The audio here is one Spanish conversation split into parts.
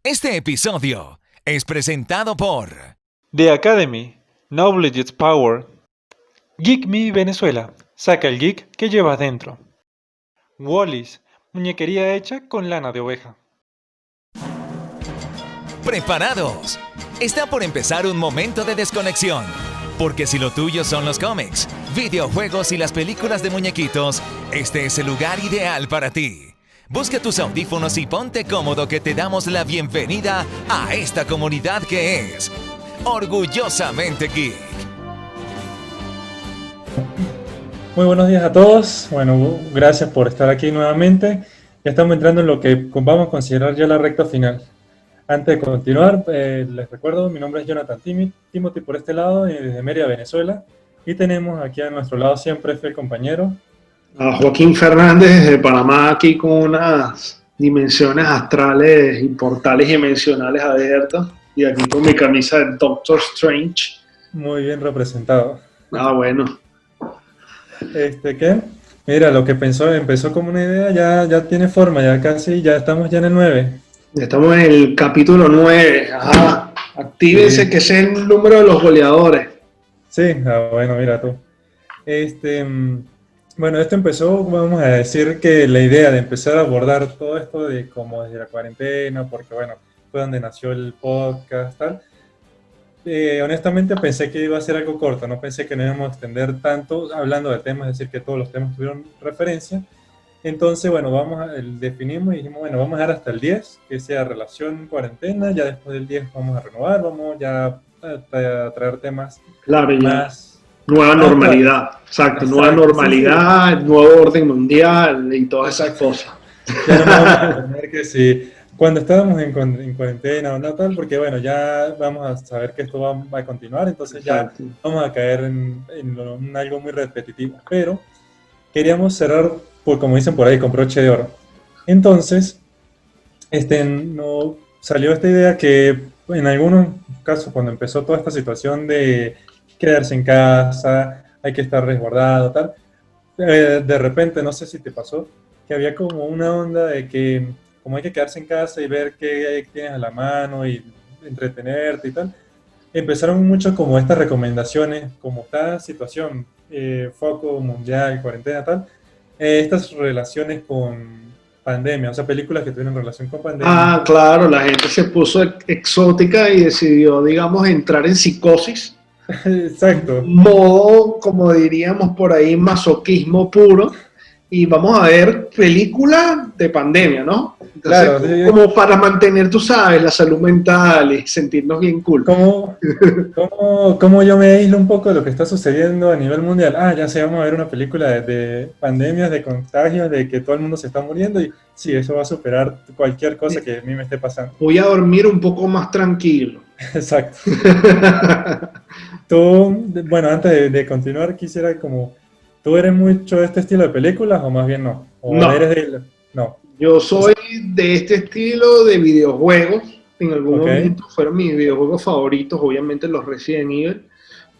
Este episodio es presentado por The Academy, Knowledge is Power. Geek Me Venezuela, saca el geek que llevas dentro. Wallis, muñequería hecha con lana de oveja. Preparados. Está por empezar un momento de desconexión. Porque si lo tuyo son los cómics, videojuegos y las películas de muñequitos, este es el lugar ideal para ti. Busca tus audífonos y ponte cómodo que te damos la bienvenida a esta comunidad que es Orgullosamente Geek. Muy buenos días a todos. Bueno, gracias por estar aquí nuevamente. Ya estamos entrando en lo que vamos a considerar ya la recta final. Antes de continuar, les recuerdo, mi nombre es Jonathan Timothy por este lado, desde Mérida, Venezuela. Y tenemos aquí a nuestro lado siempre el compañero a Joaquín Fernández desde Panamá, aquí con unas dimensiones astrales y portales dimensionales abiertos. Y aquí con mi camisa de Doctor Strange. Muy bien representado. Bueno. ¿Qué? Mira, lo que empezó como una idea, ya tiene forma, ya estamos ya en el 9. Estamos en el capítulo 9. Ajá. Actívense, sí, que ese es el número de los goleadores. Sí, bueno, mira tú. Bueno, esto empezó, vamos a decir que la idea de empezar a abordar todo esto de como desde la cuarentena, porque bueno, fue donde nació el podcast, tal. Honestamente pensé que iba a ser algo corto, no pensé que nos íbamos a extender tanto hablando de temas, es decir, que todos los temas tuvieron referencia. Entonces, bueno, definimos y dijimos, bueno, vamos a dar hasta el 10, que sea relación cuarentena, ya después del 10 vamos a renovar, vamos ya a traer temas claro, más... Nueva normalidad, exacto, nueva normalidad, sí. Nuevo orden mundial y todas esas cosas. Ya no vamos a tener que si cuando estábamos en cuarentena o no tal, porque bueno, ya vamos a saber que esto va a continuar, entonces exacto. Ya vamos a caer en algo muy repetitivo, pero queríamos cerrar, como dicen por ahí, con broche de oro. Entonces, no salió esta idea que en algunos casos, cuando empezó toda esta situación de quedarse en casa, hay que estar resguardado, tal. De repente, no sé si te pasó, que había como una onda de que como hay que quedarse en casa y ver qué tienes a la mano y entretenerte y tal, empezaron mucho como estas recomendaciones, como esta situación, foco mundial, cuarentena, tal, estas relaciones con pandemia, o sea, películas que tuvieron relación con pandemia. Ah, claro, la gente se puso exótica y decidió, digamos, entrar en psicosis. Exacto. Modo, como diríamos por ahí, masoquismo puro. Y vamos a ver películas de pandemia, ¿no? Entonces, claro, como para mantener, tú sabes, la salud mental y sentirnos bien cool. ¿Cómo yo me aíslo un poco de lo que está sucediendo a nivel mundial? Ya sé, vamos a ver una película de pandemias, de contagios, de que todo el mundo se está muriendo y sí, eso va a superar cualquier cosa que a mí me esté pasando. Voy a dormir un poco más tranquilo. Exacto. Tú, bueno, antes de continuar, quisiera como... ¿Tú eres mucho de este estilo de películas o más bien no? ¿O no. No. Yo soy de este estilo de videojuegos. En algún momento fueron mis videojuegos favoritos, obviamente los Resident Evil.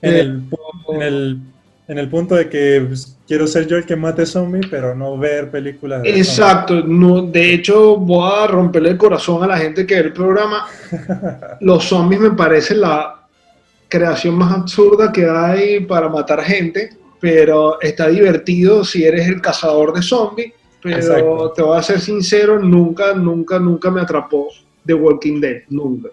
En el punto de que pues, quiero ser yo el que mate zombies, pero no ver películas de exacto. No, de hecho, voy a romperle el corazón a la gente que ve el programa. Los zombies me parece la creación más absurda que hay para matar gente. Pero está divertido si eres el cazador de zombies, pero exacto. Te voy a ser sincero, nunca me atrapó The Walking Dead, nunca.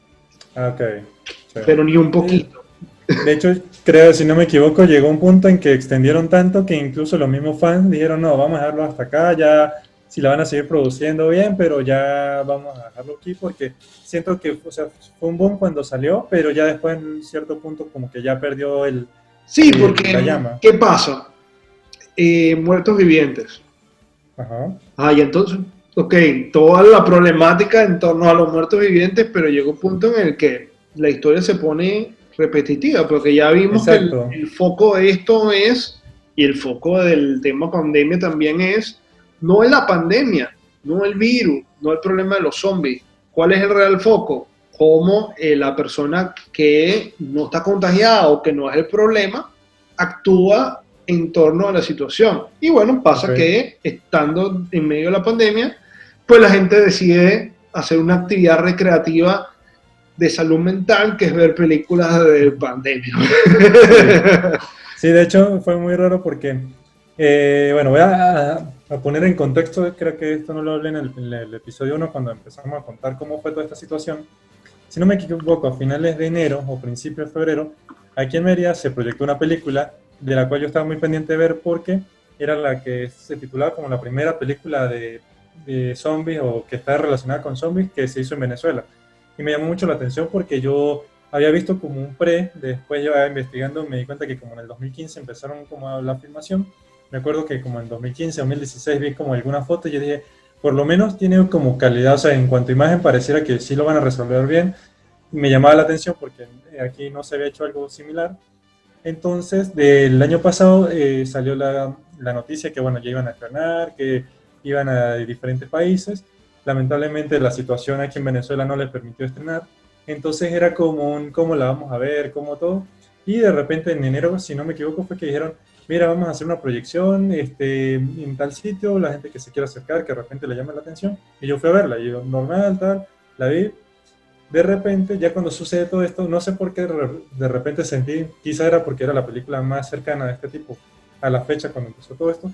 Sí. Pero ni un poquito. De hecho, creo, si no me equivoco, llegó un punto en que extendieron tanto que incluso los mismos fans dijeron, no, vamos a dejarlo hasta acá, ya si la van a seguir produciendo bien, pero ya vamos a dejarlo aquí porque siento que fue un boom cuando salió, pero ya después en cierto punto como que ya perdió sí, porque ¿qué pasa? Muertos vivientes. Ajá. Y entonces, toda la problemática en torno a los muertos vivientes, pero llegó un punto en el que la historia se pone repetitiva, porque ya vimos exacto. Que el foco de esto es, y el foco del tema pandemia también es, no es la pandemia, no el virus, no el problema de los zombies. ¿Cuál es el real foco? Cómo la persona que no está contagiada o que no es el problema actúa en torno a la situación. Y bueno, pasa que estando en medio de la pandemia, pues la gente decide hacer una actividad recreativa de salud mental, que es ver películas de pandemia. Sí, de hecho fue muy raro porque, bueno, voy a poner en contexto, creo que esto no lo hablé en el episodio 1 cuando empezamos a contar cómo fue toda esta situación. Si no me equivoco, a finales de enero o principios de febrero, aquí en Mérida se proyectó una película de la cual yo estaba muy pendiente de ver porque era la que se titulaba como la primera película de zombies o que está relacionada con zombies que se hizo en Venezuela. Y me llamó mucho la atención porque yo había visto como un después yo investigando me di cuenta que como en el 2015 empezaron como la filmación. Me acuerdo que como en 2015 o 2016 vi como alguna foto y yo dije, por lo menos tiene como calidad, o sea, en cuanto a imagen pareciera que sí lo van a resolver bien. Me llamaba la atención porque aquí no se había hecho algo similar. Entonces, del año pasado salió la noticia que, bueno, ya iban a estrenar, que iban a diferentes países. Lamentablemente la situación aquí en Venezuela no les permitió estrenar. Entonces era como un, ¿cómo la vamos a ver? ¿Cómo todo? Y de repente en enero, si no me equivoco, fue que dijeron, mira, vamos a hacer una proyección en tal sitio, la gente que se quiera acercar, que de repente le llame la atención. Y yo fui a verla, y yo, normal, tal, la vi. De repente, ya cuando sucede todo esto, no sé por qué de repente sentí, quizá era porque era la película más cercana de este tipo a la fecha cuando empezó todo esto,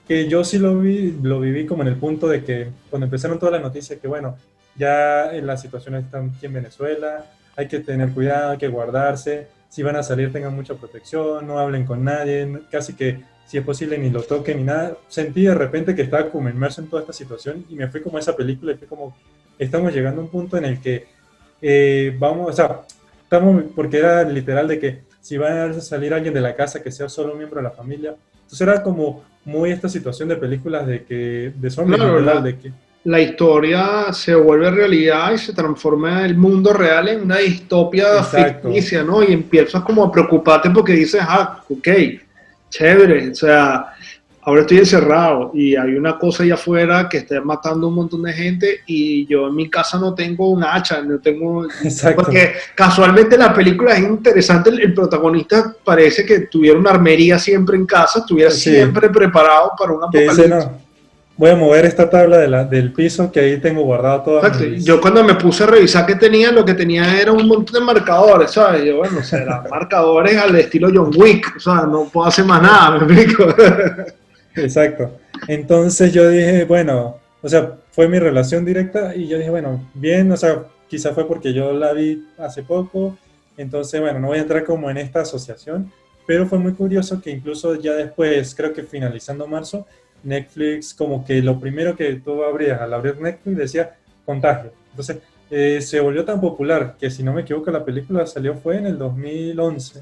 que yo sí lo viví como en el punto de que cuando empezaron todas las noticias que bueno, ya la situación está aquí en Venezuela, hay que tener cuidado, hay que guardarse, si van a salir tengan mucha protección, no hablen con nadie, casi que si es posible ni lo toquen ni nada. Sentí de repente que estaba como inmerso en toda esta situación y me fui como a esa película y fue como, estamos llegando a un punto en el que vamos, o sea, estamos, porque era literal de que si va a salir alguien de la casa que sea solo un miembro de la familia, entonces era como muy esta situación de películas de que, de zombies, claro, de que la historia se vuelve realidad y se transforma el mundo real en una distopia exacto, ficticia, ¿no? Y empiezas como a preocuparte porque dices, ah, ok, chévere, o sea, ahora estoy encerrado y hay una cosa allá afuera que está matando a un montón de gente y yo en mi casa no tengo un hacha, no tengo... exacto, Porque casualmente la película es interesante, el protagonista parece que tuviera una armería siempre en casa, estuviera sí, siempre preparado para un que dice, apocalipsis. no, voy a mover esta tabla del piso que ahí tengo guardado todas Exacto. mis... Yo cuando me puse a revisar qué tenía, lo que tenía era un montón de marcadores, ¿sabes? Yo, bueno, serán marcadores al estilo John Wick, o sea, no puedo hacer más nada, ¿me explico? Exacto. Entonces yo dije, bueno, o sea, fue mi relación directa y yo dije, bueno, bien, o sea, quizá fue porque yo la vi hace poco, entonces, bueno, no voy a entrar como en esta asociación, pero fue muy curioso que incluso ya después, creo que finalizando marzo, Netflix, como que lo primero que tú abrías al abrir Netflix decía contagio. Entonces, se volvió tan popular que, si no me equivoco, la película salió fue en el 2011,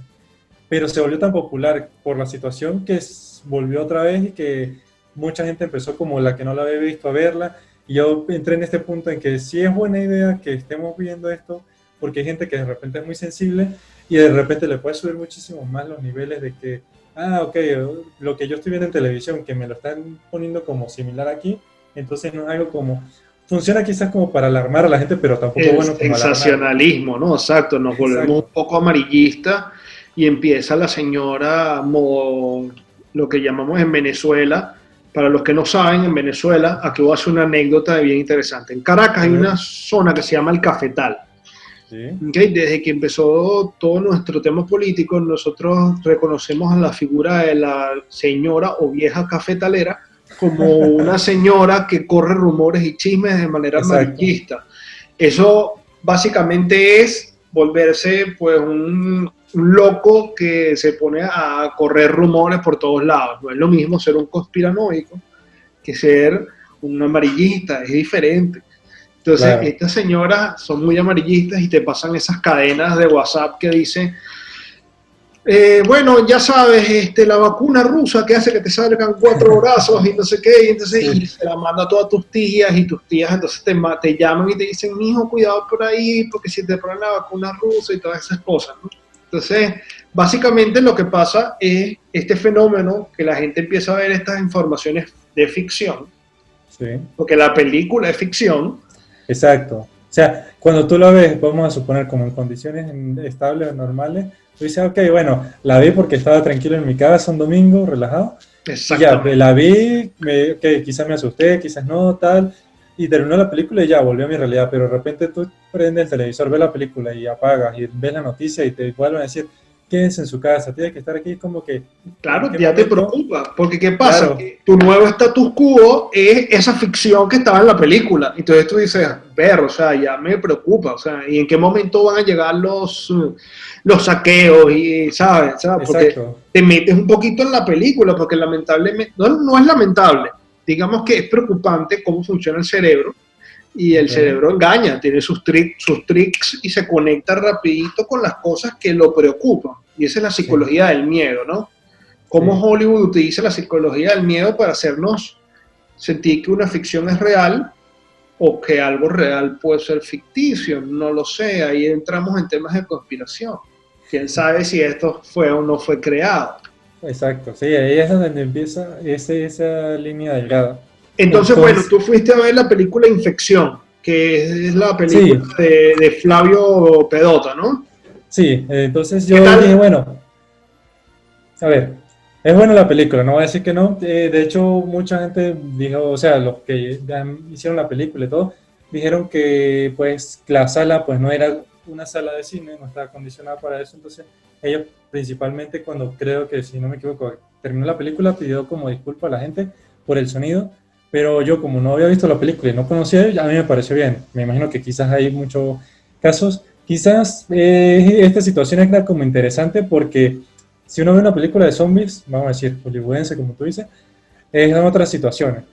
pero se volvió tan popular por la situación que volvió otra vez y que mucha gente empezó como la que no la había visto a verla. Y yo entré en este punto en que sí es buena idea que estemos viendo esto, porque hay gente que de repente es muy sensible y de repente le puede subir muchísimo más los niveles de que, ah, ok, lo que yo estoy viendo en televisión, que me lo están poniendo como similar aquí, entonces no es algo como, funciona quizás como para alarmar a la gente, pero tampoco es El bueno como alarmar. sensacionalismo, ¿no? Exacto, nos volvemos Exacto, un poco amarillistas y empieza la señora, lo que llamamos en Venezuela, para los que no saben, en Venezuela, aquí voy a hacer una anécdota bien interesante. En Caracas a hay ver, una zona que se llama el Cafetal. sí, Okay, desde que empezó todo nuestro tema político, nosotros reconocemos a la figura de la señora o vieja cafetalera como una señora que corre rumores y chismes de manera exacto, amarillista. Eso básicamente es volverse pues un loco que se pone a correr rumores por todos lados. No es lo mismo ser un conspiranoico que ser un amarillista, es diferente. Entonces, claro, estas señoras son muy amarillistas y te pasan esas cadenas de WhatsApp que dicen, bueno, ya sabes, la vacuna rusa que hace que te salgan 4 brazos y no sé qué, y entonces y sí, se la manda a todas tus tías y tus tías entonces te llaman y te dicen, mijo, cuidado por ahí, porque si te ponen la vacuna rusa y todas esas cosas, ¿no? Entonces, básicamente lo que pasa es este fenómeno que la gente empieza a ver estas informaciones de ficción, sí. porque la película es ficción. Exacto. O sea, cuando tú lo ves, vamos a suponer como en condiciones estables o normales, tú dices, ok, bueno, la vi porque estaba tranquilo en mi casa un domingo, relajado, y ya, Exactamente. la vi, que quizás me asusté, quizás no, tal, y terminó la película y ya, volvió a mi realidad, pero de repente tú prendes el televisor, ves la película y apagas y ves la noticia y te vuelven a decir, quédense en su casa, tiene que estar aquí, como que... Claro, ya te preocupa, porque ¿qué pasa? Claro. Que tu nuevo status quo es esa ficción que estaba en la película. Entonces tú dices, o sea, ya me preocupa, o sea, ¿y en qué momento van a llegar los saqueos? Y, ¿sabes? Porque Exacto. te metes un poquito en la película, porque lamentablemente, no es lamentable, digamos que es preocupante cómo funciona el cerebro, y el cerebro engaña, tiene sus tricks y se conecta rapidito con las cosas que lo preocupan. Y esa es la psicología del miedo, ¿no? Cómo Hollywood utiliza la psicología del miedo para hacernos sentir que una ficción es real o que algo real puede ser ficticio, no lo sé, ahí entramos en temas de conspiración. ¿Quién sabe si esto fue o no fue creado? Exacto, sí, ahí es donde empieza esa línea delgada. Entonces, bueno, tú fuiste a ver la película Infección, que es la película sí. de Flavio Pedota, ¿no? Sí, entonces yo dije, bueno, a ver, es buena la película, no voy a decir que no. De hecho, mucha gente dijo, o sea, los que hicieron la película y todo, dijeron que pues la sala pues no era una sala de cine, no estaba acondicionada para eso. Entonces ellos principalmente, cuando creo que, si no me equivoco, terminó la película, pidió como disculpa a la gente por el sonido, pero yo como no había visto la película y no conocía, a mí me pareció bien. Me imagino que quizás hay muchos casos, quizás esta situación era como interesante porque si uno ve una película de zombies, vamos a decir, hollywoodense, como tú dices, es en otras situaciones.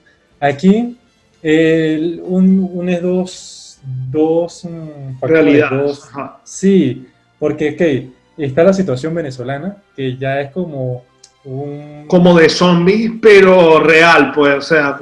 Aquí, une dos realidades. Sí, porque okay, está la situación venezolana, que ya es como como de zombies, pero real, pues, o sea,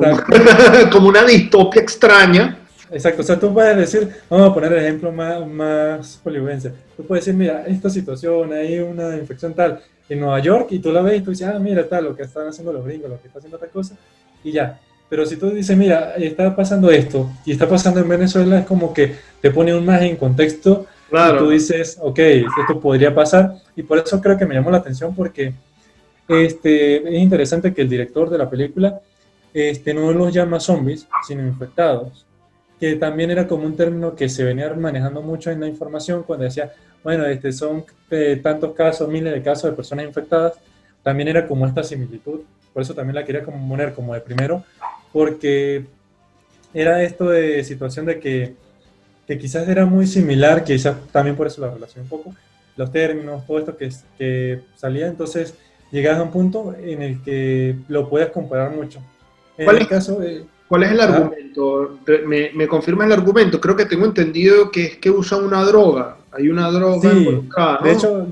como una distopia extraña. Exacto, o sea, tú puedes decir, vamos a poner el ejemplo más hollywoodense, tú puedes decir, mira, esta situación, hay una infección tal en Nueva York, y tú la ves y tú dices, mira, tal, lo que están haciendo los gringos, lo que está haciendo otra cosa, y ya. Pero si tú dices, mira, está pasando esto, y está pasando en Venezuela, es como que te pone un más en contexto, claro. Y tú dices, ok, esto podría pasar, y por eso creo que me llamó la atención, porque es interesante que el director de la película no los llama zombies, sino infectados, que también era como un término que se venía manejando mucho en la información cuando decía, bueno, son tantos casos, miles de casos de personas infectadas, también era como esta similitud, por eso también la quería como poner como de primero, porque era esto de situación de que quizás era muy similar, quizás también por eso la relación un poco, los términos, todo esto que salía, entonces llegabas a un punto en el que lo puedes comparar mucho. ¿Cuál es el argumento? ¿Me confirmas el argumento? Creo que tengo entendido que es que usan una droga. Hay una droga involucrada, ¿no? De hecho,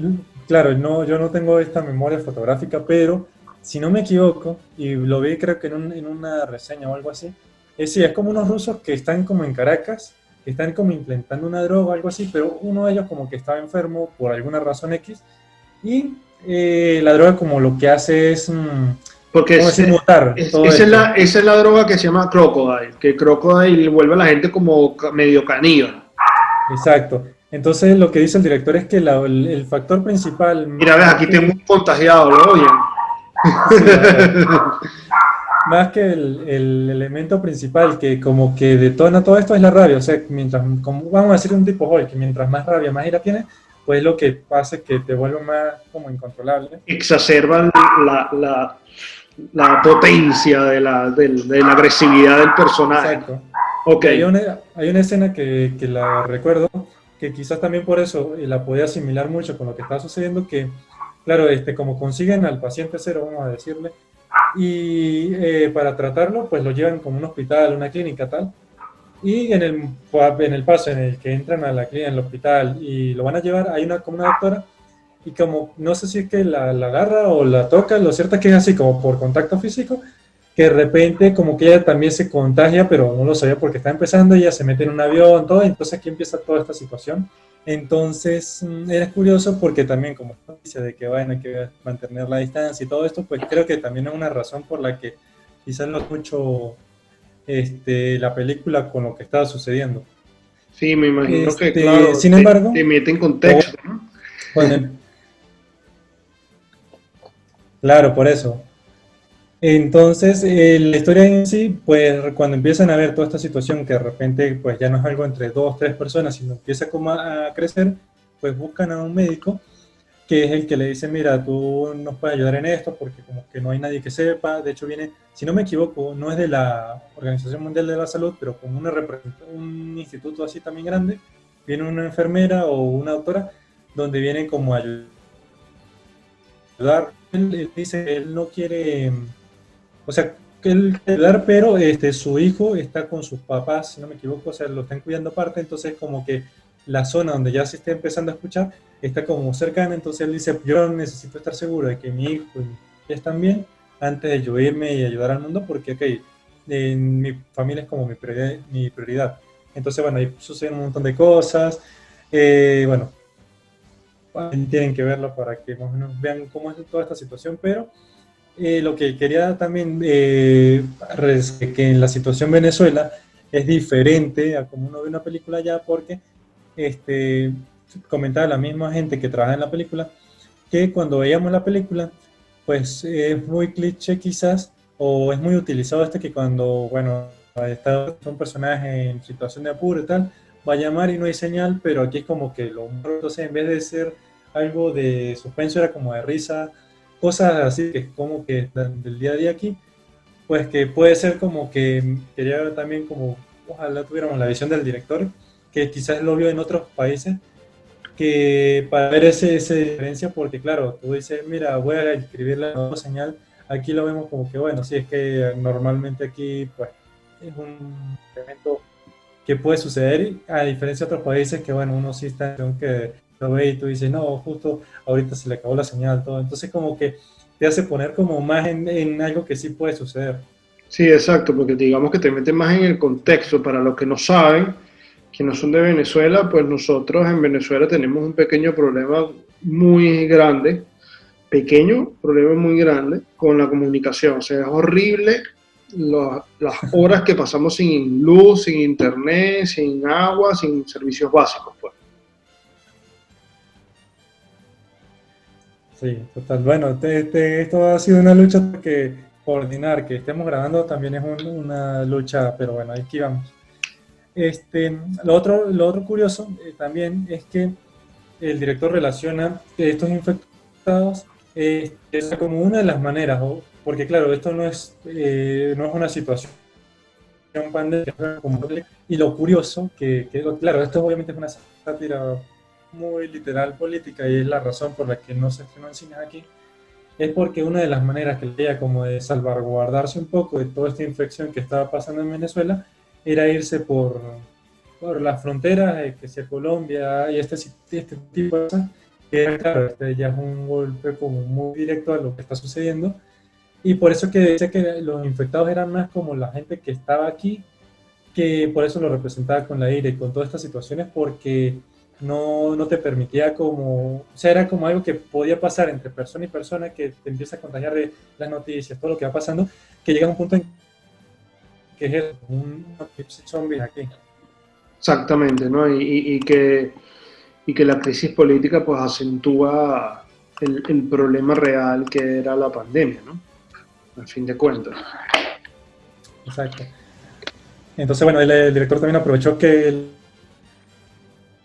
claro, yo no tengo esta memoria fotográfica, pero si no me equivoco, y lo vi creo que en una reseña o algo así, es como unos rusos que están como en Caracas, que están como implementando una droga o algo así, pero uno de ellos como que estaba enfermo por alguna razón X, y la droga como lo que hace es... porque mutar. Esa es la droga que se llama Crocodile, que Crocodile vuelve a la gente como medio caníbal. Exacto. Entonces lo que dice el director es que el factor principal... Mira, ves, aquí tengo un contagiado, ¿lo oyen? Sí, más que el elemento principal que como que detona todo esto es la rabia. O sea, como vamos a decir un tipo Hulk, que mientras más rabia, más ira tiene, pues lo que pasa es que te vuelve más como incontrolable. Exacerban la potencia de la agresividad del personaje. Exacto. Okay. Hay una escena que la recuerdo, que quizás también por eso la podía asimilar mucho con lo que está sucediendo, que claro, como consiguen al paciente cero, vamos a decirle, y para tratarlo, pues lo llevan como un hospital, una clínica tal, y en el paso en el que entran a la clínica, en el hospital, y lo van a llevar, hay como una doctora, y como, no sé si es que la agarra o la toca, lo cierto es que es así, como por contacto físico, que de repente como que ella también se contagia, pero no lo sabía porque está empezando, ella se mete en un avión, todo, entonces aquí empieza toda esta situación. Entonces era curioso porque también como dice de que bueno, hay que mantener la distancia y todo esto, pues creo que también es una razón por la que quizás no escucho la película con lo que estaba sucediendo. Sí, me imagino que claro, sin embargo, te mete en contexto, ¿no? Bueno, claro, por eso. Entonces, la historia en sí, pues cuando empiezan a ver toda esta situación que de repente pues ya no es algo entre dos, tres personas, sino empieza como a crecer, pues buscan a un médico que es el que le dice, mira, tú nos puedes ayudar en esto porque como que no hay nadie que sepa. De hecho viene, si no me equivoco, no es de la Organización Mundial de la Salud, pero con un instituto así también grande, viene una enfermera o una doctora donde viene como a ayudar. Él dice que él no quiere, o sea, que él quiere ayudar, pero su hijo está con sus papás, si no me equivoco, o sea, lo están cuidando aparte, entonces como que la zona donde ya se está empezando a escuchar está como cercana, entonces él dice, yo necesito estar seguro de que mi hijo y mi hija están bien antes de yo irme y ayudar al mundo, porque, ok, mi familia es como mi prioridad. Entonces, bueno, ahí suceden un montón de cosas, bueno, tienen que verlo para que más o menos vean cómo es toda esta situación, pero lo que quería también que en la situación Venezuela es diferente a como uno ve una película allá, porque este, comentaba la misma gente que trabaja en la película que cuando veíamos la película pues es muy cliché quizás, o es muy utilizado que cuando, bueno, está un personaje en situación de apuro y tal, va a llamar y no hay señal, pero aquí es como que lo, entonces en vez de ser algo de suspenso era como de risa, cosas así que es como que del día a día aquí, pues que puede ser como que quería también como, ojalá tuviéramos la visión del director, que quizás lo vio en otros países, que para ver esa diferencia, porque claro, tú dices, mira, voy a escribir la nueva señal, aquí lo vemos como que, bueno, sí, es que normalmente aquí pues es un elemento que puede suceder, a diferencia de otros países que, bueno, uno sí está, que lo ve y tú dices, no, justo ahorita se le acabó la señal, todo, entonces como que te hace poner como más en algo que sí puede suceder. Sí, exacto, porque digamos que te meten más en el contexto. Para los que no saben, que no son de Venezuela, pues nosotros en Venezuela tenemos un pequeño problema muy grande, pequeño problema muy grande con la comunicación. O sea, es horrible las horas que pasamos sin luz, sin internet, sin agua, sin servicios básicos, pues. Sí, total. Bueno, esto ha sido una lucha porque coordinar que estemos grabando también es una lucha, pero bueno, aquí vamos. Lo otro curioso también es que el director relaciona estos infectados como una de las maneras, porque claro, esto no es una situación pandémica y lo curioso claro, esto obviamente es una sátira muy literal política y es la razón por la que no se estrenó en cines aquí, es porque una de las maneras que leía como de salvaguardarse un poco de toda esta infección que estaba pasando en Venezuela era irse por las fronteras, que sea Colombia y este tipo de cosas, que claro, ya es un golpe como muy directo a lo que está sucediendo, y por eso que dice que los infectados eran más como la gente que estaba aquí, que por eso lo representaba con la ira y con todas estas situaciones, porque no te permitía como, o sea, era como algo que podía pasar entre persona y persona, que te empieza a contagiar de las noticias, todo lo que va pasando, que llega a un punto en que es un apocalipsis zombie aquí. Exactamente, ¿no? Y que la crisis política pues acentúa el problema real que era la pandemia, ¿no? Al fin de cuentas. Exacto. Entonces, bueno, el director también aprovechó que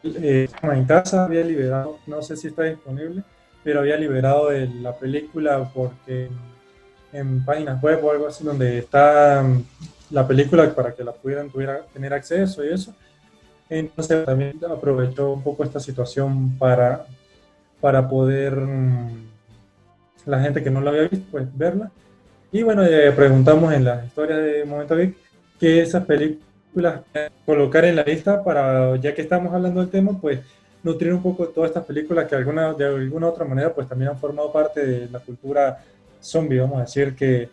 en casa había liberado, no sé si está disponible, pero había liberado la película porque en páginas web o algo así donde está la película para que la pudiera tener acceso y eso. Entonces también aprovechó un poco esta situación para poder la gente que no la había visto, pues verla. Y bueno, preguntamos en las historias de Momento Geek que esas películas colocar en la lista para, ya que estamos hablando del tema, pues nutrir un poco todas estas películas que de alguna otra manera pues también han formado parte de la cultura zombie, vamos a decir que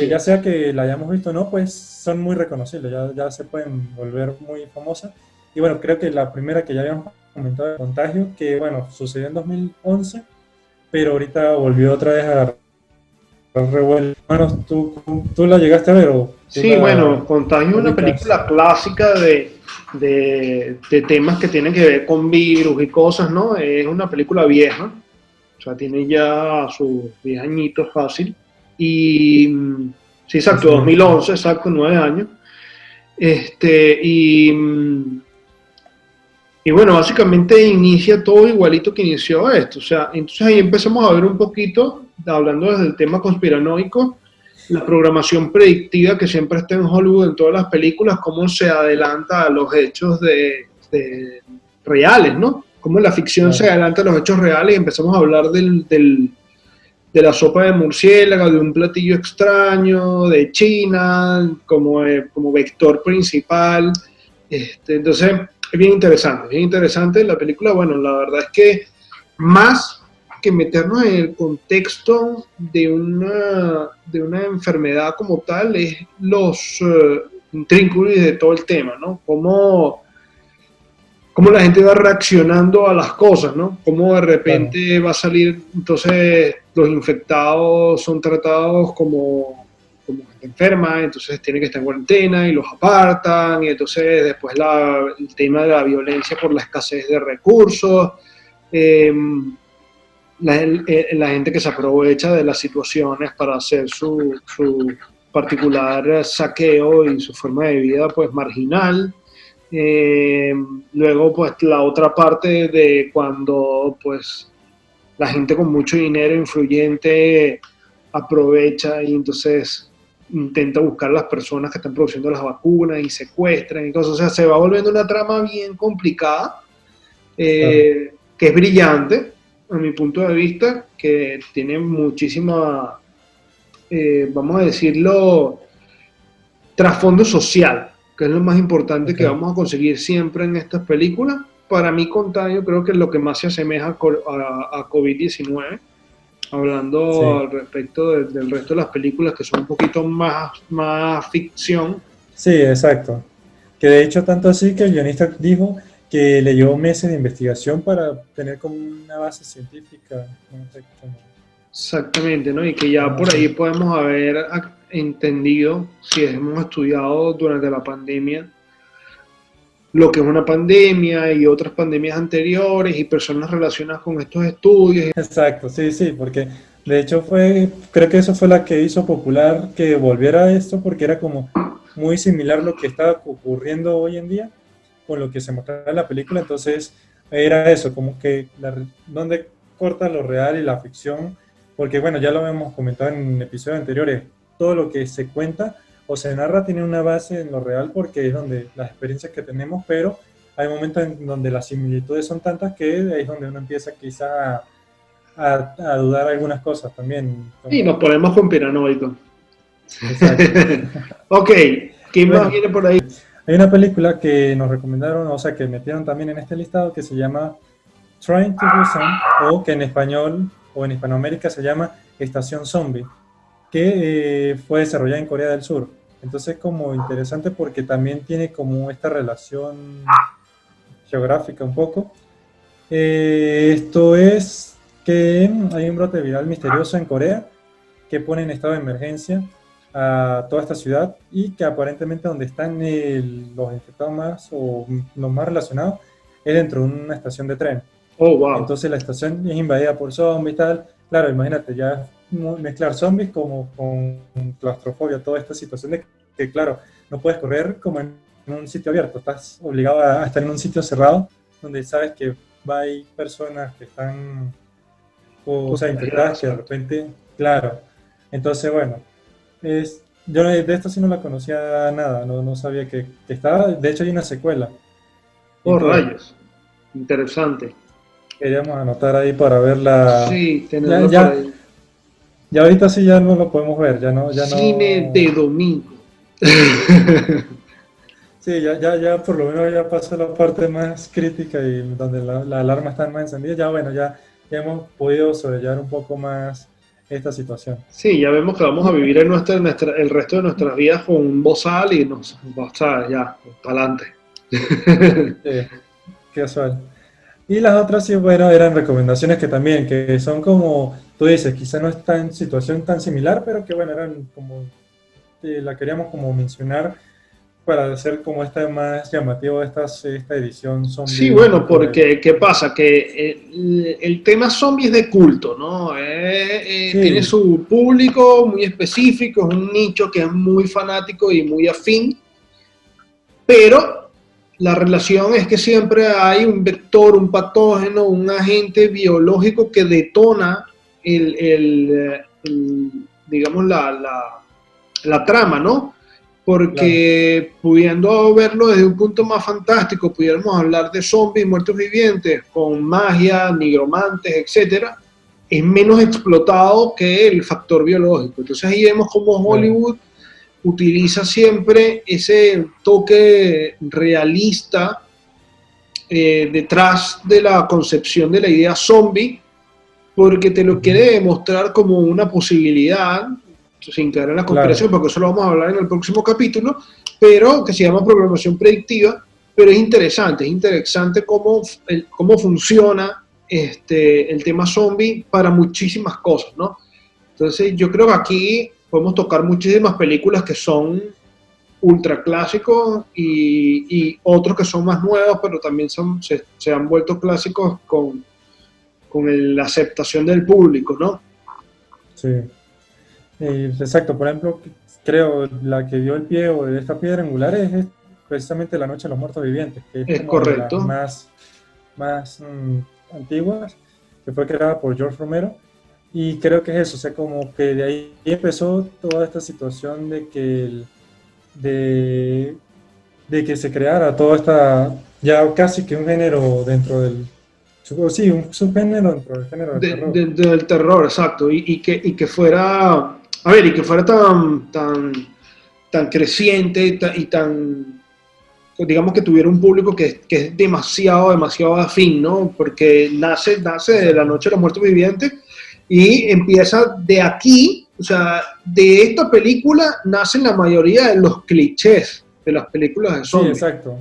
ya sea que la hayamos visto o no, pues son muy reconocibles, ya se pueden volver muy famosas. Y bueno, creo que la primera que ya habíamos comentado, el Contagio, que bueno, sucedió en 2011, pero ahorita volvió otra vez a revuelto. Bueno, ¿tú la llegaste a ver o Sí, bueno, Contagio es una película clásica de temas que tienen que ver con virus y cosas, ¿no? Es una película vieja, o sea, tiene ya sus 10 añitos fácil, Y sí, exacto, 2011, exacto, 9 años. Y bueno, básicamente inicia todo igualito que inició esto. O sea, entonces ahí empezamos a ver un poquito, hablando desde el tema conspiranoico, la programación predictiva que siempre está en Hollywood en todas las películas, cómo se adelanta a los hechos de reales, ¿no? Cómo la ficción se adelanta a los hechos reales y empezamos a hablar de la sopa de murciélago, de un platillo extraño, de China, como vector principal. Entonces, es bien interesante la película. Bueno, la verdad es que más que meternos en el contexto de una enfermedad como tal, es los intrínculos de todo el tema, ¿no? Cómo la gente va reaccionando a las cosas, ¿no? Cómo de repente va a salir, entonces los infectados son tratados como gente enferma, entonces tienen que estar en cuarentena y los apartan, y entonces después el tema de la violencia por la escasez de recursos, la gente que se aprovecha de las situaciones para hacer su particular saqueo y su forma de vida pues marginal. Luego pues la otra parte de cuando pues la gente con mucho dinero influyente aprovecha y entonces intenta buscar las personas que están produciendo las vacunas y secuestran y cosas. O sea, se va volviendo una trama bien complicada, que es brillante a mi punto de vista, que tiene muchísima, vamos a decirlo, trasfondo social, que es lo más importante que vamos a conseguir siempre en estas películas. Para mí, yo creo que es lo que más se asemeja a COVID-19, hablando al respecto del resto de las películas que son un poquito más ficción. Sí, exacto. Que de hecho tanto así que el guionista dijo que le llevó meses de investigación para tener como una base científica. Exactamente, ¿no? Y que ya por ahí podemos haber entendido, si hemos estudiado durante la pandemia, lo que es una pandemia y otras pandemias anteriores y personas relacionadas con estos estudios. Exacto, sí, porque de hecho creo que eso fue la que hizo popular que volviera esto, porque era como muy similar lo que estaba ocurriendo hoy en día con lo que se mostraba en la película. Entonces era eso, como que donde corta lo real y la ficción, porque bueno, ya lo hemos comentado en episodios anteriores, todo lo que se cuenta o se narra tiene una base en lo real porque es donde las experiencias que tenemos, pero hay momentos en donde las similitudes son tantas que ahí es donde uno empieza quizá a dudar algunas cosas también. Y nos ponemos con piranoico. Exacto. Ok, ¿qué más viene por ahí? Hay una película que nos recomendaron, o sea, que metieron también en este listado, que se llama Train to Busan, o que en español o en Hispanoamérica se llama Estación Zombie, que fue desarrollada en Corea del Sur. Entonces como interesante porque también tiene como esta relación geográfica un poco. Esto es que hay un brote viral misterioso en Corea que pone en estado de emergencia a toda esta ciudad y que aparentemente donde están los infectados más o los más relacionados es dentro de una estación de tren. Oh, wow. Entonces la estación es invadida por zombies y tal. Claro, imagínate, ya mezclar zombies como con claustrofobia, toda esta situación de que, claro, no puedes correr como en un sitio abierto, estás obligado a estar en un sitio cerrado donde sabes que hay personas que están infectadas que de repente, claro. Entonces, bueno, yo de esto sí no la conocía nada, no sabía que estaba, de hecho hay una secuela. Oh, rayos, interesante. Queríamos anotar ahí para verla. Sí, tenerlo por ahí. Ya ahorita sí ya no lo podemos ver, ya no. Cine de domingo. Sí, ya por lo menos ya pasó la parte más crítica y donde la alarma está más encendida, ya bueno, ya hemos podido sobrellevar un poco más esta situación. Sí, ya vemos que vamos a vivir el resto de nuestras vidas con un bozal y nos basta ya, para adelante. Sí, qué casual. Y las otras sí, bueno, eran recomendaciones que son como, tú dices, quizá no está en situación tan similar, pero que bueno, eran como, la queríamos como mencionar, para hacer como esta más llamativo esta edición zombie? Sí, bueno, porque ¿qué pasa? Que el tema zombie es de culto, ¿no? Sí, Tiene su público muy específico, es un nicho que es muy fanático y muy afín, pero la relación es que siempre hay un vector, un patógeno, un agente biológico que detona digamos, la trama, ¿no? Porque claro, pudiendo verlo desde un punto más fantástico, pudiéramos hablar de zombies, muertos vivientes, con magia, nigromantes, etcétera, es menos explotado que el factor biológico. Entonces ahí vemos cómo Hollywood utiliza siempre ese toque realista detrás de la concepción de la idea zombie, porque te lo quiere demostrar como una posibilidad, sin caer en la conspiración, claro, porque eso lo vamos a hablar en el próximo capítulo, pero que se llama programación predictiva, pero es interesante cómo funciona el tema zombie para muchísimas cosas, ¿no? Entonces yo creo que aquí podemos tocar muchísimas películas que son ultra clásicos y otros que son más nuevos, pero también se han vuelto clásicos con la aceptación del público, ¿no? Sí. Exacto, por ejemplo, creo la que dio el pie o de esta piedra angular es precisamente La Noche de los Muertos Vivientes, que es como correcto, de las más antiguas, que fue creada por George Romero, y creo que es eso, o sea, como que de ahí empezó toda esta situación de que de que se creara toda esta, ya casi que un género dentro del, sí, un subgénero dentro del género del terror. Del terror, exacto, y que fuera, a ver, y que fuera tan creciente y tan, digamos que tuviera un público que es demasiado afín, ¿no? Porque nace de La Noche de los Muertos Vivientes y empieza de aquí, o sea, de esta película nacen la mayoría de los clichés de las películas de zombies. Sí, exacto.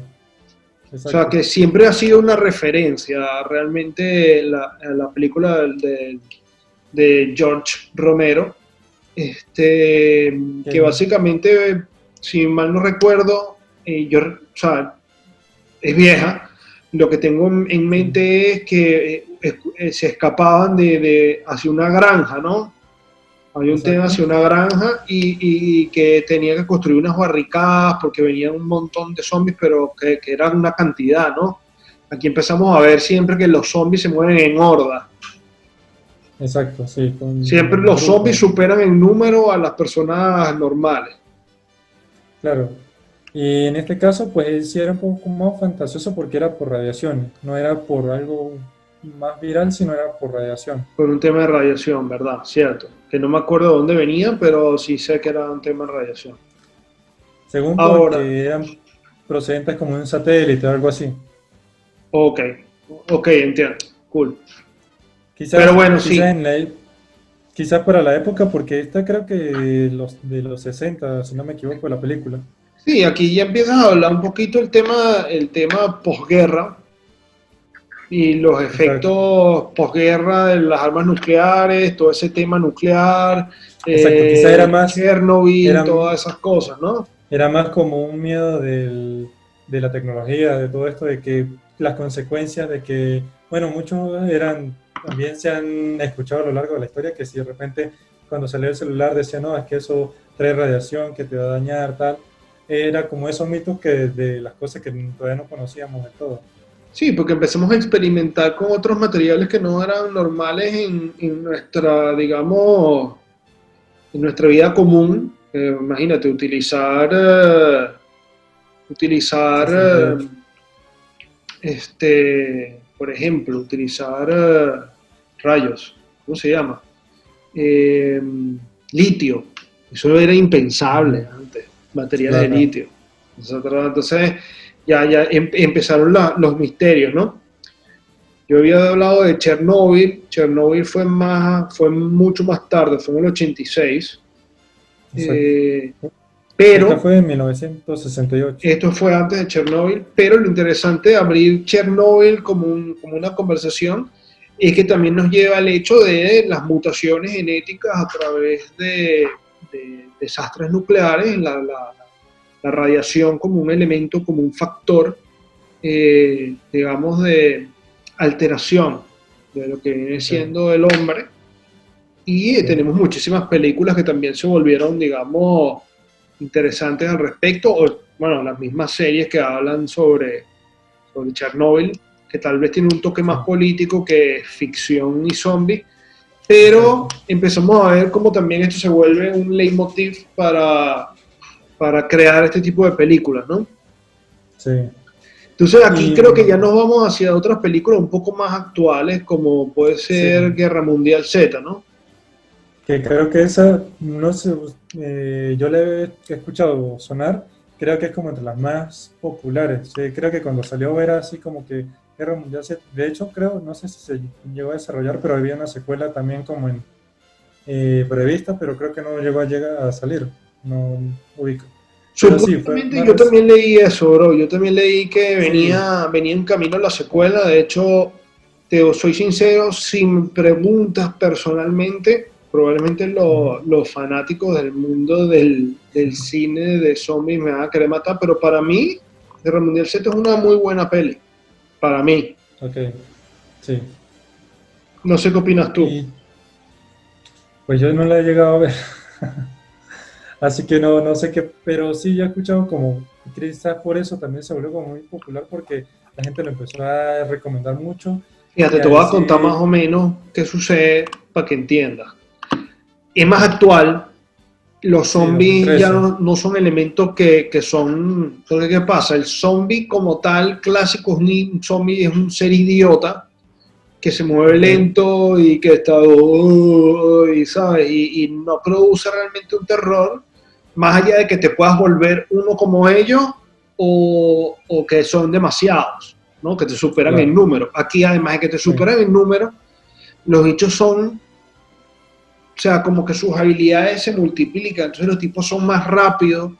O sea, que siempre ha sido una referencia, realmente la película de George Romero, que básicamente, si mal no recuerdo, o sea, es vieja. Lo que tengo en mente es que se escapaban hacia una granja, ¿no? Había un tema hacia una granja y que tenía que construir unas barricadas porque venían un montón de zombies, pero que eran una cantidad, ¿no? Aquí empezamos a ver siempre que los zombies se mueven en horda. Exacto, sí. Siempre los zombies superan en número a las personas normales. Claro. Y en este caso, pues sí era un poco más fantasioso porque era por radiación, no era por algo más viral, sino era por radiación. Por un tema de radiación, ¿verdad? Cierto. Que no me acuerdo de dónde venía, pero sí sé que era un tema de radiación. Según porque eran procedentes como de un satélite o algo así. Ok, entiendo. Cool. Quizás, pero bueno, quizás para la época, porque esta creo que de los 60, si no me equivoco, la película. Sí, aquí ya empiezas a hablar un poquito el tema posguerra y los efectos posguerra de las armas nucleares, todo ese tema nuclear, quizá era más Chernobyl, todas esas cosas, ¿no? Era más como un miedo de la tecnología, de todo esto, de que las consecuencias de que, bueno, muchos también se han escuchado a lo largo de la historia que si de repente cuando salió el celular decían, no, es que eso trae radiación, que te va a dañar, tal. Era como esos mitos de las cosas que todavía no conocíamos de todo. Sí, porque empezamos a experimentar con otros materiales que no eran normales en nuestra, digamos, en nuestra vida común. Imagínate, utilizar por ejemplo, utilizar rayos, ¿cómo se llama? Litio. Eso era impensable antes, materiales de litio. Entonces ya empezaron los misterios, ¿no? Yo había hablado de Chernobyl. Chernobyl fue mucho más tarde, fue en el 86. Pero esto fue en 1968. Esto fue antes de Chernobyl, pero lo interesante de abrir Chernobyl como una conversación es que también nos lleva al hecho de las mutaciones genéticas a través de desastres nucleares en la radiación como un elemento, como un factor, digamos, de alteración de lo que viene siendo el hombre. Y tenemos muchísimas películas que también se volvieron, digamos, interesantes al respecto, o bueno, las mismas series que hablan sobre Chernobyl, que tal vez tiene un toque más político que ficción y zombie, pero empezamos a ver cómo también esto se vuelve un leitmotiv para crear este tipo de películas, ¿no? Sí. Entonces aquí creo que ya nos vamos hacia otras películas un poco más actuales, como puede ser Guerra Mundial Z, ¿no? Que creo que esa, no sé, yo le he escuchado sonar, creo que es como entre las más populares. Creo que cuando salió era así como que Guerra Mundial Z, de hecho creo, no sé si se llegó a desarrollar, pero había una secuela también como en prevista, pero creo que no llegó a llegar a salir, no ubico. Supuestamente yo también leí eso, bro. Yo también leí que venía en camino la secuela. De hecho, te soy sincero, si me preguntas personalmente, probablemente los fanáticos del mundo del cine de zombies me van a querer matar, pero para mí, Guerra Mundial Z es una muy buena peli. Para mí. Ok, sí. No sé qué opinas tú. Pues yo no la he llegado a ver. Así que no sé qué, pero sí ya he escuchado como, quizás por eso también se volvió como muy popular porque la gente lo empezó a recomendar mucho. Fíjate, te voy a contar más o menos qué sucede para que entiendas. Es más actual, los zombies ya no son elementos que son... Entonces, ¿qué pasa? El zombie como tal, clásico, un zombie es un ser idiota que se mueve lento y que está... ¿sabes? Y no produce realmente un terror, más allá de que te puedas volver uno como ellos o que son demasiados, ¿no? Que te superan en número. Aquí, además de que te superan en número, los bichos son... O sea, como que sus habilidades se multiplican, entonces los tipos son más rápidos,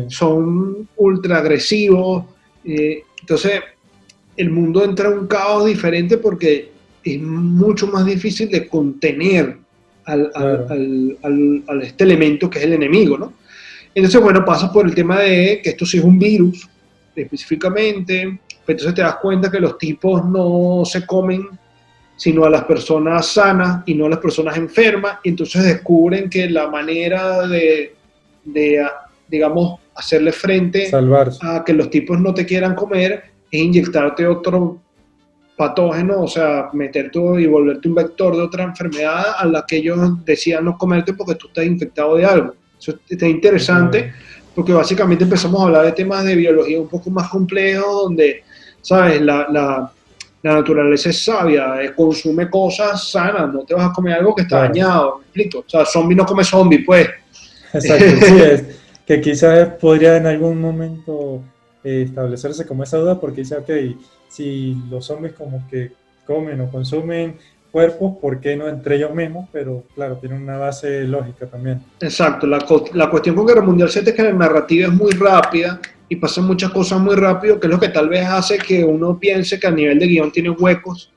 son ultra agresivos, entonces el mundo entra en un caos diferente porque es mucho más difícil de contener al este elemento que es el enemigo, ¿no? Entonces, bueno, pasa por el tema de que esto sí es un virus, específicamente, entonces te das cuenta que los tipos no se comen sino a las personas sanas y no a las personas enfermas, y entonces descubren que la manera de digamos, hacerle frente a que los tipos no te quieran comer es inyectarte otro patógeno, o sea, meterte y volverte un vector de otra enfermedad a la que ellos decían no comerte porque tú estás infectado de algo. Eso está interesante porque básicamente empezamos a hablar de temas de biología un poco más complejos donde, ¿sabes? La naturaleza es sabia, consume cosas sanas, no te vas a comer algo que está dañado, ¿me explico? O sea, zombie no come zombie, pues. Exacto, sí, es que quizás podría en algún momento establecerse como esa duda, porque dice, ok, si los zombies como que comen o consumen cuerpos, ¿por qué no entre ellos mismos? Pero claro, tiene una base lógica también. Exacto, la cuestión con Guerra Mundial Z es que la narrativa es muy rápida, y pasan muchas cosas muy rápido, que es lo que tal vez hace que uno piense que a nivel de guión tiene huecos,